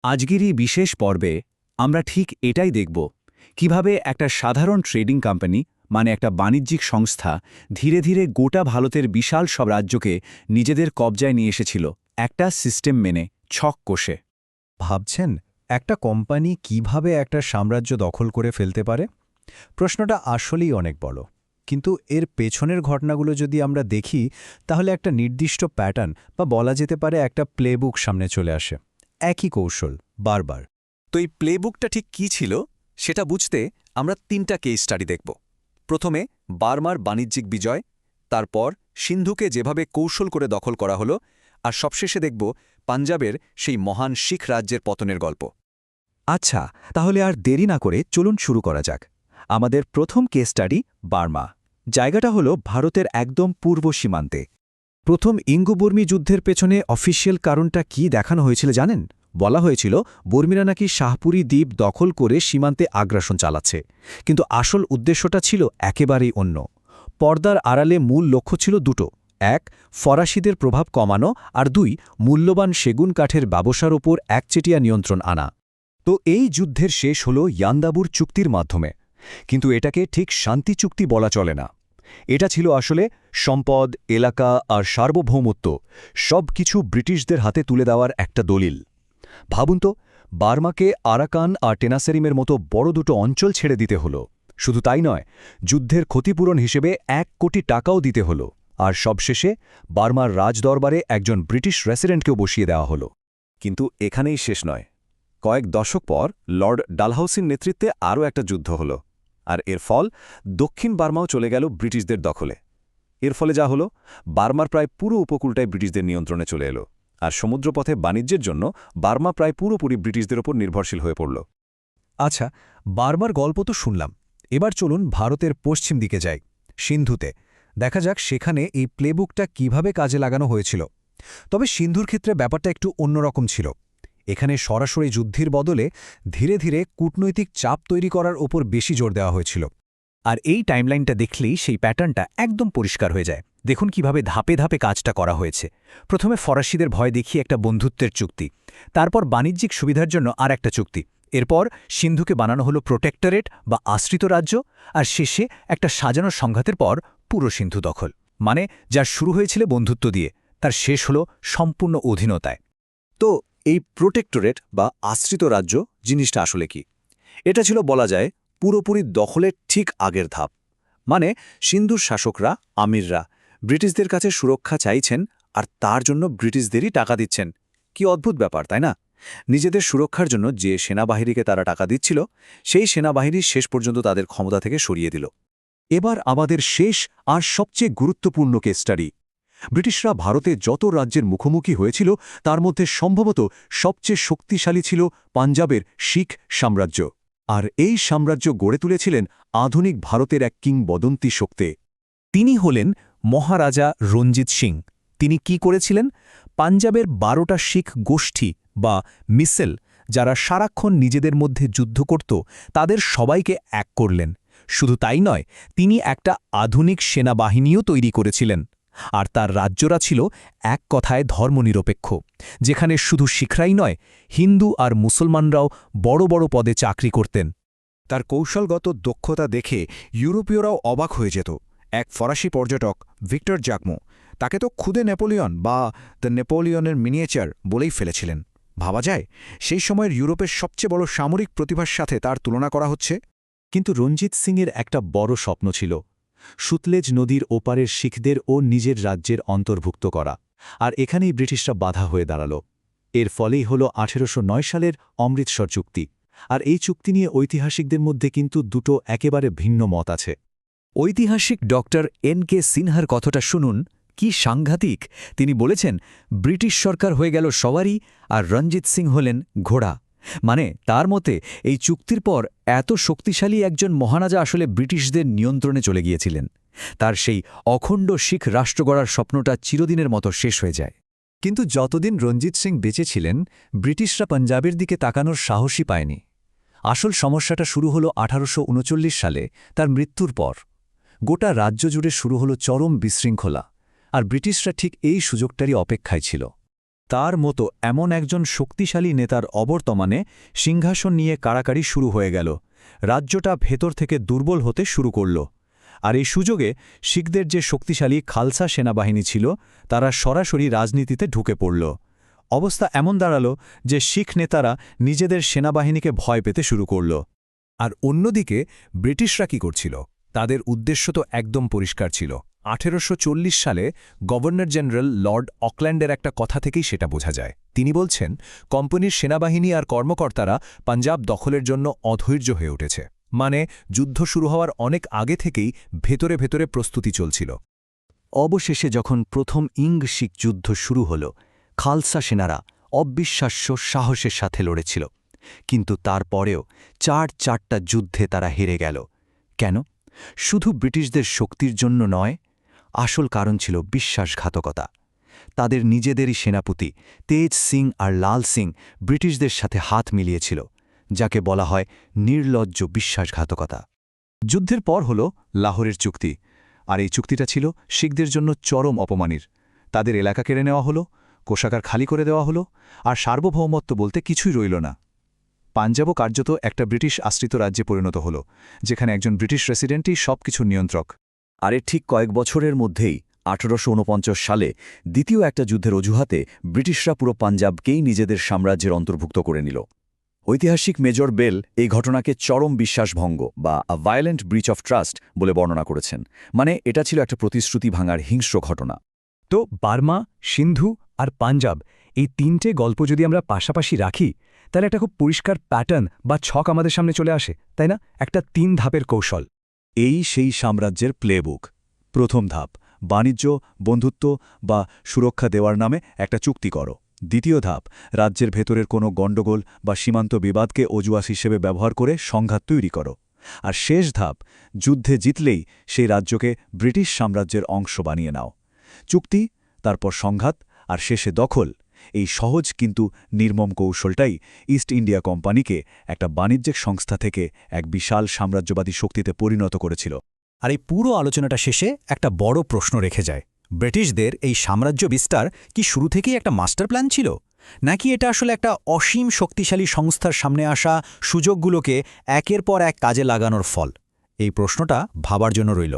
আজকের এই বিশেষ পর্বে আমরা ঠিক এটাই দেখব কিভাবে একটা সাধারণ ট্রেডিং কোম্পানি মানে একটা বাণিজ্যিক সংস্থা ধীরে ধীরে গোটা ভারতের বিশাল সব রাজ্যকে নিজেদের কবজায় নিয়ে এসেছিল একটা সিস্টেম মেনে ছক কষে। ভাবছেন একটা কোম্পানি কিভাবে একটা সাম্রাজ্য দখল করে ফেলতে পারে? প্রশ্নটা আসলেই অনেক বড়, কিন্তু এর পেছনের ঘটনাগুলো যদি আমরা দেখি তাহলে একটা নির্দিষ্ট প্যাটার্ন বা বলা যেতে পারে একটা প্লেবুক সামনে চলে আসে। একই কৌশল বারবার। তো এই প্লেবুকটা ঠিক কী ছিল সেটা বুঝতে আমরা 3টা কেস স্টাডি দেখব। প্রথমে বার্মার বাণিজ্যিক বিজয়, তারপর সিন্ধুকে যেভাবে কৌশল করে দখল করা হলো, আর সবশেষে দেখব পাঞ্জাবের সেই মহান শিখ রাজ্যের পতনের গল্প। আচ্ছা, তাহলে আর দেরি না করে চলুন শুরু করা যাক। আমাদের প্রথম কেস স্টাডি বার্মা। জায়গাটা হলো ভারতের একদম পূর্ব সীমান্তে। প্রথম ইঙ্গো-বর্মী যুদ্ধের পেছনে অফিসিয়াল কারণটা কি দেখানো হয়েছিল জানেন? বলা হয়েছিল বর্মীরা নাকি শাহপুরী দ্বীপ দখল করে সীমান্তে আগ্রাসন চালাচ্ছে, কিন্তু আসল উদ্দেশ্যটা ছিল একেবারেই অন্য। পর্দার আড়ালে মূল লক্ষ্য ছিল দুটো: এক, ফরাসিদের প্রভাব কমানো, আর দুই, মূল্যবান সেগুন কাঠের ব্যবসার ওপর একচেটিয়া নিয়ন্ত্রণ আনা। তো এই যুদ্ধের শেষ হল ইয়ান্দাবুর চুক্তির মাধ্যমে, কিন্তু এটাকে ঠিক শান্তি চুক্তি বলা চলে না। এটা ছিল আসলে সম্পদ, এলাকা আর সার্বভৌমত্ব সব কিছু ব্রিটিশদের হাতে তুলে দেওয়ার একটা দলিল। ভাবুন তো, বার্মাকে আরাকান আর টেনাসেরিমের মতো বড় দুটো অঞ্চল ছেড়ে দিতে হলো। শুধু তাই নয়, যুদ্ধের ক্ষতিপূরণ হিসেবে 1 কোটি টাকাও দিতে হলো, আর সবশেষে বার্মার রাজদরবারে একজন ব্রিটিশ রেসিডেন্টকেও বসিয়ে দেওয়া হলো। কিন্তু এখানেই শেষ নয়। কয়েক দশক পর লর্ড ডালহাউসির নেতৃত্বে আরও একটা যুদ্ধ হলো, আর এর ফল দক্ষিণ বার্মাও চলে গেল ব্রিটিশদের দখলে। এর ফলে যা হলো, বার্মার প্রায় পুরো উপকূলটাই ব্রিটিশদের নিয়ন্ত্রণে চলে এলো, আর সমুদ্রপথে বাণিজ্যের জন্য বার্মা প্রায় পুরোপুরি ব্রিটিশদের ওপর নির্ভরশীল হয়ে পড়ল। আচ্ছা, বার্মার গল্প তো শুনলাম, এবার চলুন ভারতের পশ্চিম দিকে যাই, সিন্ধুতে। দেখা যাক সেখানে এই প্লেবুকটা কিভাবে কাজে লাগানো হয়েছিল। তবে সিন্ধুর ক্ষেত্রে ব্যাপারটা একটু অন্যরকম ছিল। এখানে সরাসরি যুদ্ধের বদলে ধীরে ধীরে কূটনৈতিক চাপ তৈরি করার ওপর বেশি জোর দেওয়া হয়েছিল। আর এই টাইমলাইনটা দেখলেই সেই প্যাটার্নটা একদম পরিষ্কার হয়ে যায়। দেখুন কিভাবে ধাপে ধাপে কাজটা করা হয়েছে। প্রথমে ফরাসিদের ভয় দেখিয়ে একটা বন্ধুত্বের চুক্তি, তারপর বাণিজ্যিক সুবিধার জন্য আর একটা চুক্তি, এরপর সিন্ধুকে বানানো হলো প্রোটেক্টরেট বা আশ্রিত রাজ্য, আর শেষে একটা সাজানো সংঘাতের পর পুরো সিন্ধু দখল। মানে যার শুরু হয়েছিল বন্ধুত্ব দিয়ে, তার শেষ হলো সম্পূর্ণ অধীনতায়। তো এই প্রোটেক্টরেট বা আশ্রিত রাজ্য জিনিসটা আসলে কি? এটা ছিল বলা যায় পুরোপুরি দখলের ঠিক আগের ধাপ। মানে সিন্ধুর শাসকরা, আমিররা ব্রিটিশদের কাছে সুরক্ষা চাইছেন, আর তার জন্য ব্রিটিশদেরই টাকা দিচ্ছেন। কি অদ্ভুত ব্যাপার, তাই না? নিজেদের সুরক্ষার জন্য যে সেনাবাহিনীকে তারা টাকা দিচ্ছিল, সেই সেনাবাহিনী শেষ পর্যন্ত তাদের ক্ষমতা থেকে সরিয়ে দিল। এবার আমাদের শেষ আর সবচেয়ে গুরুত্বপূর্ণ কেস স্টাডি। ব্রিটিশরা ভারতে যত রাজ্যের মুখোমুখি হয়েছিল তার মধ্যে সম্ভবত সবচেয়ে শক্তিশালী ছিল পাঞ্জাবের শিখ সাম্রাজ্য। আর এই সাম্রাজ্য গড়ে তুলেছিলেন আধুনিক ভারতের এক কিংবদন্তি শক্তি। তিনি হলেন মহারাজা রঞ্জিত সিং। তিনি কি করেছিলেন? পাঞ্জাবের 12টা শিখ গোষ্ঠী বা মিসেল, যারা সারাক্ষণ নিজেদের মধ্যে যুদ্ধ করত, তাদের সবাইকে এক করলেন। শুধু তাই নয়, তিনি একটা আধুনিক সেনাবাহিনীও তৈরি করেছিলেন। আর তার রাজ্যরা ছিল এক কথায় ধর্মনিরপেক্ষ, যেখানে শুধু শিখরাই নয়, হিন্দু আর মুসলমানরাও বড় বড় পদে চাকরি করতেন। তার কৌশলগত দক্ষতা দেখে ইউরোপীয়রাও অবাক হয়ে যেত। এক ফরাসি পর্যটক ভিক্টর জাকমো তাকে তো খুদে নেপোলিয়ন বা দ্য নেপোলিয়নের মিনিয়েচার বলেই ফেলেছিলেন। ভাবা যায় সেই সময়ের ইউরোপের সবচেয়ে বড় সামরিক প্রতিভার সাথে তার তুলনা করা হচ্ছে। কিন্তু রঞ্জিত সিংয়ের একটা বড় স্বপ্ন ছিল সুতলেজ নদীর ওপারের শিখদের ও নিজের রাজ্যের অন্তর্ভুক্ত করা, আর এখানেই ব্রিটিশরা বাধা হয়ে দাঁড়াল। এর ফলেই হল 1809 সালের অমৃতসর চুক্তি। আর এই চুক্তি নিয়ে ঐতিহাসিকদের মধ্যে কিন্তু দুটো একেবারে ভিন্ন মত আছে। ঐতিহাসিক ডক্টর N.K. সিনহার কথাটা শুনুন, কি সাংঘাতিক! তিনি বলেছেন, ব্রিটিশ সরকার হয়ে গেল সওয়ারি আর রঞ্জিত সিং হলেন ঘোড়া। মানে তার মতে এই চুক্তির পর এত শক্তিশালী একজন মহারাজা আসলে ব্রিটিশদের নিয়ন্ত্রণে চলে গিয়েছিলেন। তার সেই অখণ্ড শিখ রাষ্ট্র গড়ার স্বপ্নটা চিরদিনের মতো শেষ হয়ে যায়। কিন্তু যতদিন রঞ্জিত সিং বেঁচে ছিলেন, ব্রিটিশরা পাঞ্জাবের দিকে তাকানোর সাহসই পায়নি। আসল সমস্যাটা শুরু হল 1839 সালে তার মৃত্যুর পর। গোটা রাজ্য জুড়ে শুরু হল চরম বিশৃঙ্খলা, আর ব্রিটিশরা ঠিক এই সুযোগটারই অপেক্ষায় ছিল। তার মতো এমন একজন শক্তিশালী নেতার অবর্তমানে সিংহাসন নিয়ে কাড়াকাড়ি শুরু হয়ে গেল। রাজ্যটা ভেতর থেকে দুর্বল হতে শুরু করল। আর এই সুযোগে শিখদের যে শক্তিশালী খালসা সেনাবাহিনী ছিল তারা সরাসরি রাজনীতিতে ঢুকে পড়ল। অবস্থা এমন দাঁড়ালো যে শিখ নেতারা নিজেদের সেনাবাহিনীকে ভয় পেতে শুরু করল। আর অন্যদিকে ব্রিটিশরা কি করছিল? তাদের উদ্দেশ্য তো একদম পরিষ্কার ছিল। 1840 সালে গভর্নর জেনারেল লর্ড অকল্যান্ডের একটা কথা থেকেই সেটা বোঝা যায়। তিনি বলছেন, কোম্পানির সেনাবাহিনী আর কর্মকর্তারা পাঞ্জাব দখলের জন্য অধৈর্য হয়ে উঠেছে। মানে যুদ্ধ শুরু হওয়ার অনেক আগে থেকেই ভেতরে ভেতরে প্রস্তুতি চলছিল। অবশেষে যখন প্রথম শিখ যুদ্ধ শুরু হল, খালসা সেনারা অবিশ্বাস্য সাহসের সাথে লড়েছিল। কিন্তু তারপরেও চারটা যুদ্ধে তারা হেরে গেল। কেন? শুধু ব্রিটিশদের শক্তির জন্য নয়, আসল কারণ ছিল বিশ্বাসঘাতকতা। তাদের নিজেদেরই সেনাপতি তেজ সিং আর লাল সিং ব্রিটিশদের সাথে হাত মিলিয়েছিল, যাকে বলা হয় নির্লজ্জ বিশ্বাসঘাতকতা। যুদ্ধের পর হল লাহোরের চুক্তি। আর এই চুক্তিটা ছিল শিখদের জন্য চরম অপমানের। তাদের এলাকা কেড়ে নেওয়া হলো, কোষাগার খালি করে দেওয়া হলো, আর সার্বভৌমত্ব বলতে কিছুই রইল না। পাঞ্জাবও কার্যত একটা ব্রিটিশ আশ্রিত রাজ্যে পরিণত হল, যেখানে একজন ব্রিটিশ রেসিডেন্টই সবকিছুর নিয়ন্ত্রক। আর এর ঠিক কয়েক বছরের মধ্যেই 1849 সালে দ্বিতীয় একটা যুদ্ধের অজুহাতে ব্রিটিশরা পুরো পাঞ্জাবকেই নিজেদের সাম্রাজ্যের অন্তর্ভুক্ত করে নিল। ঐতিহাসিক মেজর বেল এই ঘটনাকে চরম বিশ্বাসভঙ্গ বা আ ভায়োলেন্ট ব্রিচ অফ ট্রাস্ট বলে বর্ণনা করেছেন। মানে এটা ছিল একটা প্রতিশ্রুতি ভাঙার হিংস্র ঘটনা। তো বার্মা, সিন্ধু আর পাঞ্জাব এই তিনটে গল্প যদি আমরা পাশাপাশি রাখি, তাহলে একটা খুব পরিষ্কার প্যাটার্ন বা ছক আমাদের সামনে চলে আসে, তাই না? একটা 3 ধাপের কৌশল। এই সেই সাম্রাজ্যের প্লেবুক। প্রথম ধাপ, বাণিজ্য, বন্ধুত্ব বা সুরক্ষা দেওয়ার নামে একটা চুক্তি করো। দ্বিতীয় ধাপ, রাজ্যের ভেতরের কোনো গণ্ডগোল বা সীমান্ত বিবাদকে অজুহাত হিসেবে ব্যবহার করে সংঘাত তৈরি করো। আর শেষ ধাপ, যুদ্ধে জিতলেই সেই রাজ্যকে ব্রিটিশ সাম্রাজ্যের অংশ বানিয়ে নাও। চুক্তি, তারপর সংঘাত, আর শেষে দখল। এই সহজ কিন্তু নির্মম কৌশলটাই ইস্ট ইন্ডিয়া কোম্পানিকে একটা বাণিজ্যিক সংস্থা থেকে এক বিশাল সাম্রাজ্যবাদী শক্তিতে পরিণত করেছিল। আর এই পুরো আলোচনাটা শেষে একটা বড় প্রশ্ন রেখে যায়। ব্রিটিশদের এই সাম্রাজ্য বিস্তার কি শুরু থেকেই একটা মাস্টার প্ল্যান ছিল, নাকি এটা আসলে একটা অসীম শক্তিশালী সংস্থার সামনে আসা সুযোগগুলোকে একের পর এক কাজে লাগানোর ফল? এই প্রশ্নটা ভাবার জন্য রইল।